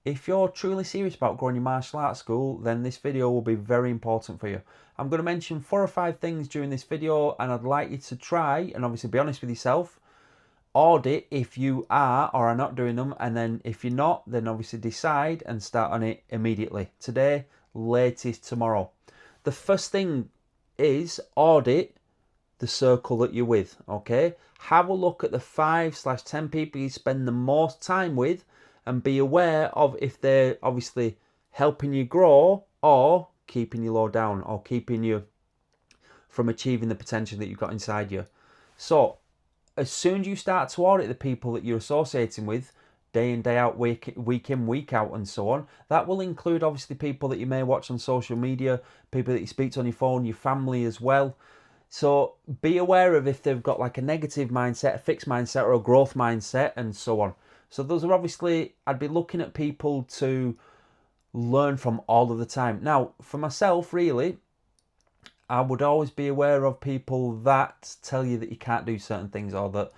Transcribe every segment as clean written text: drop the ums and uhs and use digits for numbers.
If you're truly serious about growing your martial arts school, then this video will be very important for you. I'm going to mention 4 or 5 things during this video, and I'd like you to try and obviously be honest with yourself. Audit if you are or are not doing them, and then if you're not, then obviously decide and start on it immediately. Today, latest tomorrow. The first thing is audit the circle that you're with, okay? Have a look at the 5/10 people you spend the most time with and be aware of if they're obviously helping you grow or keeping you low down or keeping you from achieving the potential that you've got inside you. So as soon as you start to audit the people that you're associating with, day in, day out, week in, week out, and so on, that will include obviously people that you may watch on social media, people that you speak to on your phone, your family as well. So be aware of if they've got like a negative mindset, a fixed mindset, or a growth mindset, and so on. So those are obviously, I'd be looking at people to learn from all of the time. Now, for myself, really, I would always be aware of people that tell you that you can't do certain things, or that,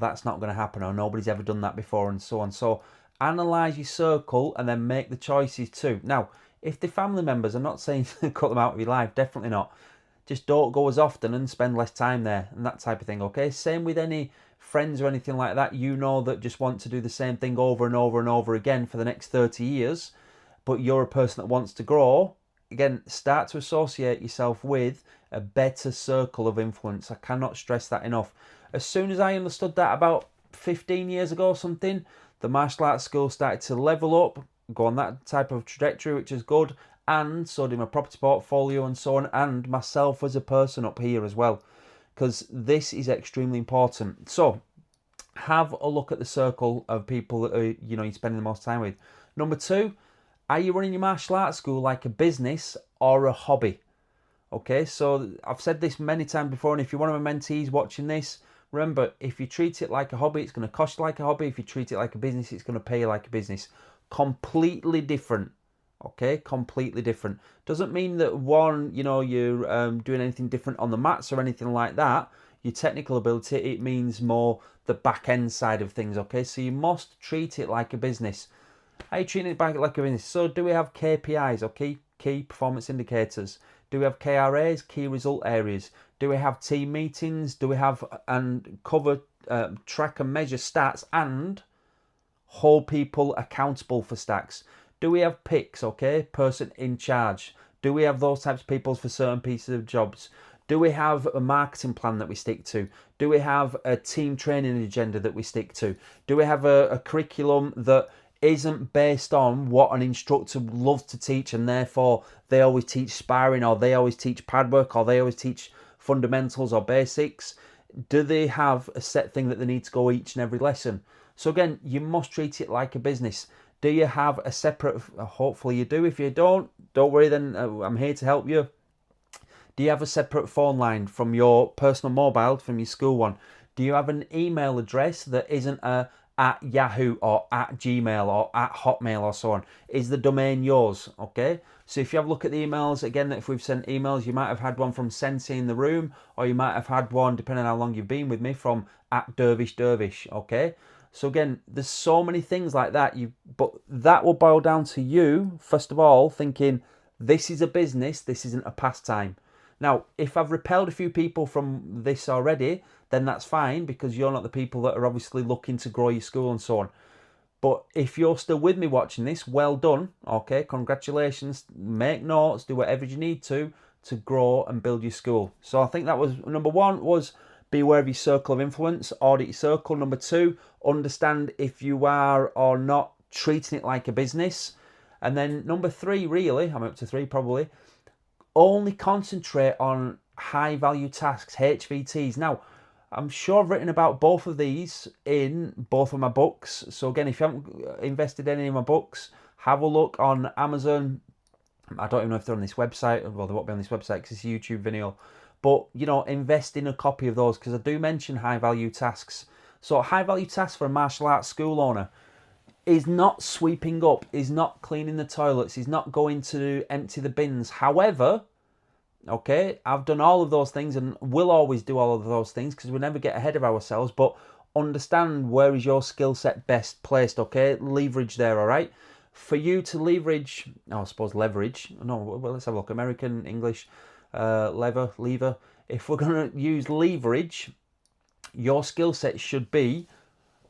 that's not going to happen, or nobody's ever done that before, and so on. So analyze your circle and then make the choices too. Now, if they're family members, I'm not saying cut them out of your life, definitely not. Just don't go as often and spend less time there and that type of thing, okay? Same with any friends or anything like that, that just want to do the same thing over and over and over again for the next 30 years, but you're a person that wants to grow. Again, start to associate yourself with a better circle of influence. I cannot stress that enough. As soon as I understood that about 15 years ago or something, the martial arts school started to level up, go on that type of trajectory, which is good, and so did my property portfolio and so on, and myself as a person up here as well, because this is extremely important. So have a look at the circle of people that you're spending the most time with. Number 2, are you running your martial arts school like a business or a hobby? Okay, so I've said this many times before, and if you're one of my mentees watching this, remember, if you treat it like a hobby, it's going to cost you like a hobby. If you treat it like a business, it's going to pay you like a business. Completely different. Okay, completely different. Doesn't mean that one, you're doing anything different on the mats or anything like that. Your technical ability, it means more the back end side of things. Okay, so you must treat it like a business. Are you treating it like a business? So do we have KPIs, okay? Key performance indicators? Do we have KRAs, key result areas? Do we have team meetings? Do we have and cover, track and measure stats and hold people accountable for stats? Do we have picks, okay? Person in charge. Do we have those types of people for certain pieces of jobs? Do we have a marketing plan that we stick to? Do we have a team training agenda that we stick to? Do we have a curriculum that isn't based on what an instructor loves to teach, and therefore they always teach sparring, or they always teach pad work, or they always teach fundamentals or basics? Do they have a set thing that they need to go each and every lesson? So again, you must treat it like a business. Do you have a separate, hopefully you do. If you don't worry, then I'm here to help you. Do you have a separate phone line from your personal mobile, from your school one? Do you have an email address that isn't at Yahoo or at Gmail or at Hotmail or so on? Is the domain yours? Okay, so if you have a look at the emails, again, if we've sent emails, you might have had one from Sensei in the room, or you might have had one, depending on how long you've been with me, from at Dervish. Okay, so again, there's so many things like that. But that will boil down to you, first of all, thinking this is a business, this isn't a pastime. Now, if I've repelled a few people from this already, then that's fine, because you're not the people that are obviously looking to grow your school and so on. But if you're still with me watching this, well done. Okay, congratulations. Make notes, do whatever you need to grow and build your school. So I think that was number 1, was be aware of your circle of influence, audit your circle. Number 2, understand if you are or not treating it like a business. And then number 3, really, I'm up to 3 probably, only concentrate on high value tasks, HVTs. Now, I'm sure I've written about both of these in both of my books. So again, if you haven't invested in any of my books, have a look on Amazon. I don't even know if they're on this website. Well, they won't be on this website because it's a YouTube video. But, invest in a copy of those, because I do mention high value tasks. So high value tasks for a martial arts school owner is not sweeping up, is not cleaning the toilets, is not going to empty the bins. However, okay, I've done all of those things and will always do all of those things, because we never get ahead of ourselves. But understand where is your skill set best placed, okay? Leverage there, all right? for you to leverage, I suppose leverage, no, well, let's have a look, American, English, lever. If we're going to use leverage, your skill set should be,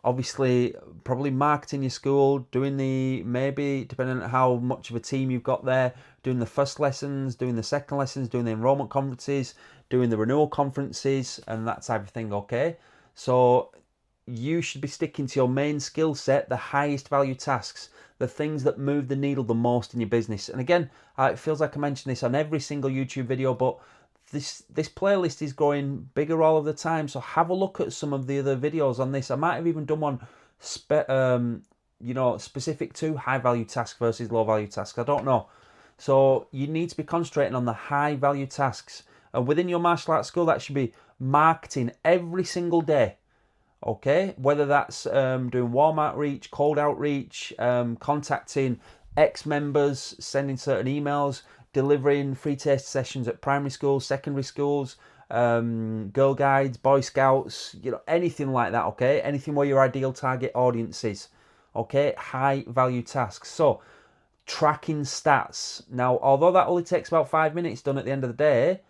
obviously, probably marketing your school, doing the, maybe, depending on how much of a team you've got there, doing the first lessons, doing the second lessons, doing the enrollment conferences, doing the renewal conferences, and that type of thing, okay? So you should be sticking to your main skill set, the highest value tasks, the things that move the needle the most in your business. And again, it feels like I mention this on every single YouTube video, but this playlist is growing bigger all of the time. So have a look at some of the other videos on this. I might have even done one specific to high value task versus low value tasks. I don't know. So you need to be concentrating on the high value tasks. And within your martial arts school, that should be marketing every single day. Okay, whether that's doing warm outreach, cold outreach, contacting ex-members, sending certain emails, delivering free taste sessions at primary schools, secondary schools, Girl Guides, Boy Scouts, anything like that, okay? Anything where your ideal target audience is, okay? High value tasks. So, tracking stats. Now, although that only takes about 5 minutes done at the end of the day,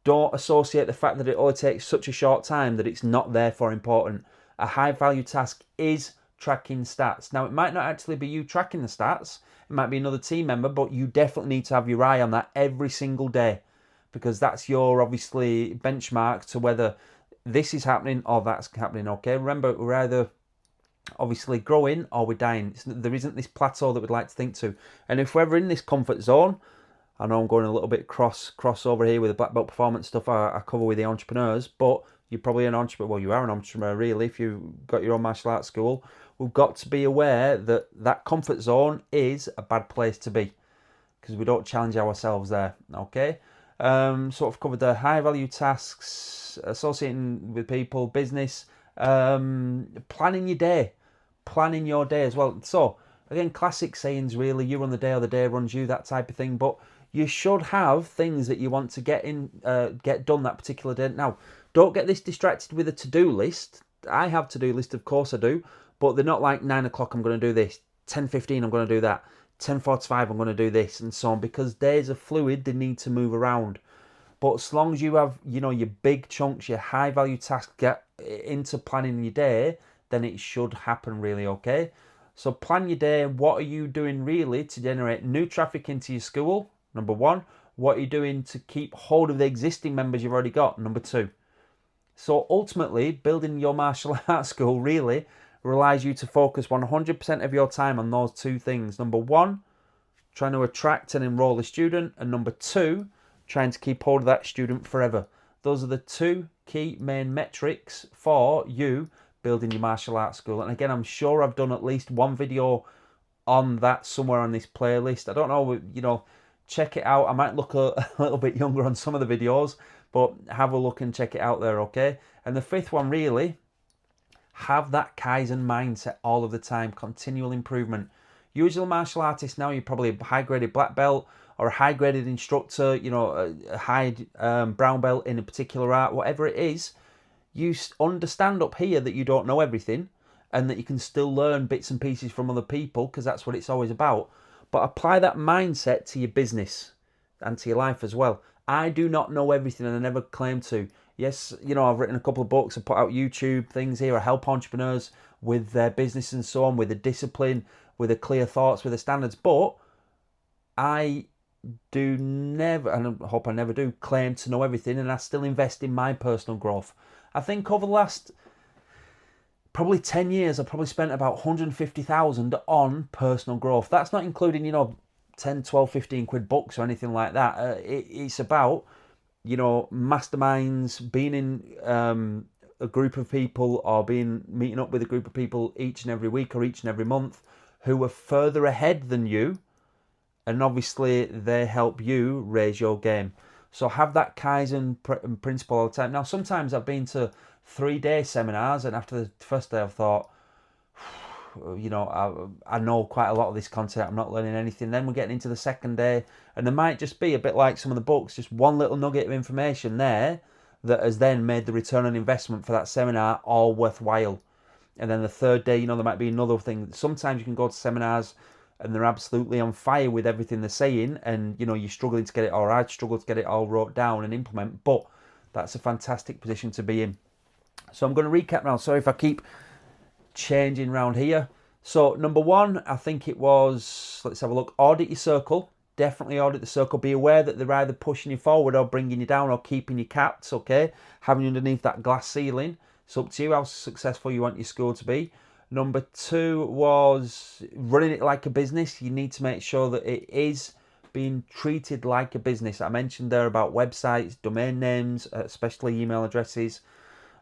don't associate the fact that it only takes such a short time that it's not therefore important. A high value task is tracking stats. Now, it might not actually be you tracking the stats. It might be another team member, but you definitely need to have your eye on that every single day, because that's your, obviously, benchmark to whether this is happening or that's happening, okay? Remember, we're either obviously growing or we're dying. There isn't this plateau that we'd like to think to. And if we're ever in this comfort zone, I know I'm going a little bit crossover here with the black belt performance stuff I cover with the entrepreneurs, but you're probably an entrepreneur. Well, you are an entrepreneur, really, if you've got your own martial arts school. We've got to be aware that that comfort zone is a bad place to be, because we don't challenge ourselves there, okay? So I've covered the high value tasks, associating with people, business, planning your day as well. So again, classic sayings, really, you run the day or the day runs you, that type of thing. But you should have things that you want to get done that particular day. Now, don't get this distracted with a to-do list. I have to-do list, of course I do, but they're not like 9 o'clock I'm going to do this, 10:15 I'm going to do that, 10:45 I'm going to do this, and so on, because days are fluid, they need to move around. But as long as you have, your big chunks, your high value tasks, get into planning your day, then it should happen, really, okay? So plan your day. What are you doing really to generate new traffic into your school? Number one. What are you doing to keep hold of the existing members you've already got? Number two. So ultimately, building your martial arts school really relies you to focus 100% of your time on those two things. Number one, trying to attract and enroll a student. And number two, trying to keep hold of that student forever. Those are the two key main metrics for you building your martial arts school. And again, I'm sure I've done at least one video on that somewhere on this playlist. I don't know, check it out. I might look a little bit younger on some of the videos, but have a look and check it out there, okay? And the fifth one, really, have that Kaizen mindset all of the time, continual improvement. Usual martial artist now, you're probably a high-graded black belt or a high-graded instructor, a high brown belt in a particular art, whatever it is. You understand up here that you don't know everything and that you can still learn bits and pieces from other people, because that's what it's always about. But apply that mindset to your business and to your life as well. I do not know everything, and I never claim to. Yes, I've written a couple of books, I put out YouTube things here, I help entrepreneurs with their business and so on, with the discipline, with the clear thoughts, with the standards. But I do never, and I hope I never do, claim to know everything, and I still invest in my personal growth. I think over the last probably 10 years, I've probably spent about 150,000 on personal growth. That's not including, 10, 12, 15 quid books or anything like that. It's about, masterminds, being in a group of people, or meeting up with a group of people each and every week or each and every month who are further ahead than you. And obviously they help you raise your game. So have that Kaizen principle all the time. Now, sometimes I've been to 3-day seminars, and after the first day I've thought, I know quite a lot of this content, I'm not learning anything. Then we're getting into the second day, and there might just be a bit like some of the books, just one little nugget of information there that has then made the return on investment for that seminar all worthwhile. And then the third day, there might be another thing. Sometimes you can go to seminars and they're absolutely on fire with everything they're saying, and you know, you're struggling to get it, or I'd struggle to get it all wrote down and implement, but that's a fantastic position to be in. So I'm going to recap now. Sorry if I keep changing around here. So number one, I think it was, let's have a look, audit your circle. Definitely audit the circle. Be aware that they're either pushing you forward or bringing you down or keeping you capped, okay? Having you underneath that glass ceiling. It's up to you how successful you want your school to be. Number two was running it like a business. You need to make sure that it is being treated like a business. I mentioned there about websites, domain names, especially email addresses,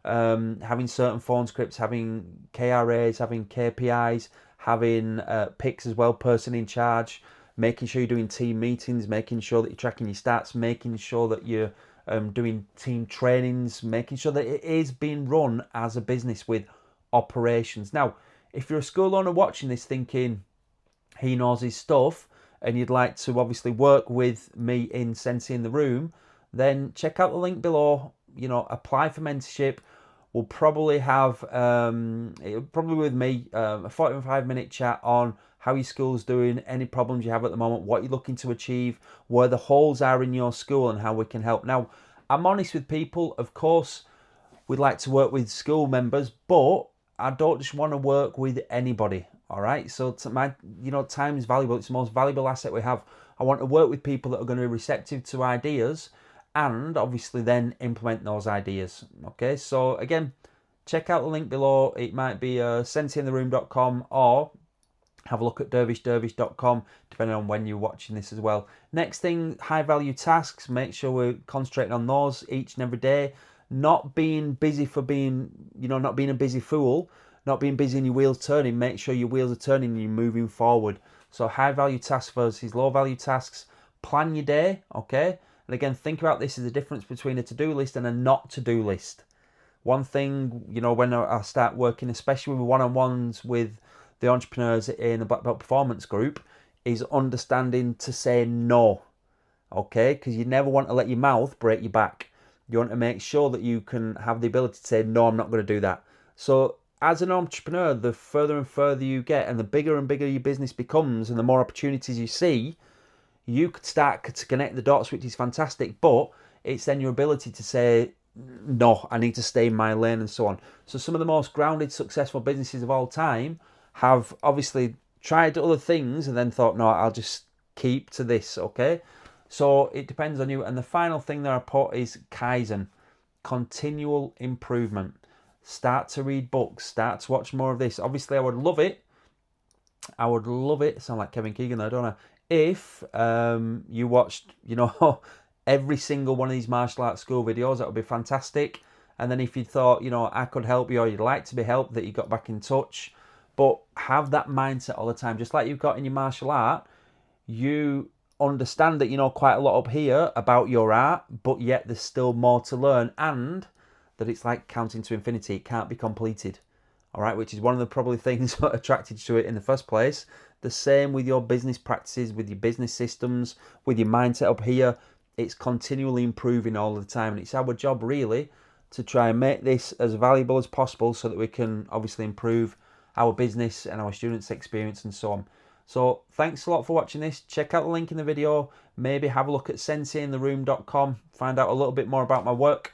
having certain phone scripts, having KRAs, having KPIs, having picks as well, person in charge, making sure you're doing team meetings, making sure that you're tracking your stats, making sure that you're doing team trainings, making sure that it is being run as a business with operations. Now, if you're a school owner watching this thinking he knows his stuff and you'd like to obviously work with me in Sensei in the Room, then check out the link below. You know, apply for mentorship. We'll probably have, probably with me, a 45-minute chat on how your school's doing, any problems you have at the moment, what you're looking to achieve, where the holes are in your school and how we can help. Now, I'm honest with people, of course, we'd like to work with school members, but I don't just want to work with anybody, all right? So time is valuable. It's the most valuable asset we have. I want to work with people that are going to be receptive to ideas and obviously then implement those ideas, okay? So again, check out the link below. It might be senseintheroom.com or have a look at dervishdervish.com, depending on when you're watching this as well. Next thing, high value tasks. Make sure we're concentrating on those each and every day. Not being busy for being, not being a busy fool, not being busy and your wheels turning. Make sure your wheels are turning and you're moving forward. So high value tasks versus low value tasks. Plan your day, okay? And again, think about this as the difference between a to-do list and a not to-do list. One thing, when I start working, especially with one-on-ones with the entrepreneurs in the Black Belt Performance Group, is understanding to say no, okay? Because you never want to let your mouth break your back. You want to make sure that you can have the ability to say, no, I'm not going to do that. So as an entrepreneur, the further and further you get and the bigger and bigger your business becomes and the more opportunities you see, you could start to connect the dots, which is fantastic, but it's then your ability to say, no, I need to stay in my lane and so on. So some of the most grounded, successful businesses of all time have obviously tried other things and then thought, no, I'll just keep to this, okay? So it depends on you. And the final thing that I put is Kaizen, continual improvement. Start to read books, start to watch more of this. Obviously, I would love it. Sound like Kevin Keegan there, don't I? If you watched, every single one of these martial arts school videos, that would be fantastic. And then if you thought, I could help you or you'd like to be helped, that you got back in touch. But have that mindset all the time. Just like you've got in your martial art, you understand that you know quite a lot up here about your art, but yet there's still more to learn, and that it's like counting to infinity. It can't be completed. All right, which is one of the probably things that attracted you to it in the first place. The same with your business practices, with your business systems, with your mindset up here. It's continually improving all the time, and it's our job really to try and make this as valuable as possible so that we can obviously improve our business and our students' experience and so on. So thanks a lot for watching this. Check out the link in the video. Maybe have a look at senseintheroom.com. Find out a little bit more about my work.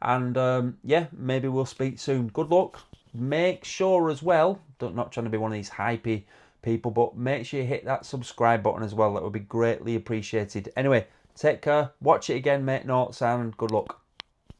And yeah, maybe we'll speak soon. Good luck. Make sure as well, not trying to be one of these hypey people, but make sure you hit that subscribe button as well. That would be greatly appreciated. Anyway, take care. Watch it again, make notes, and good luck.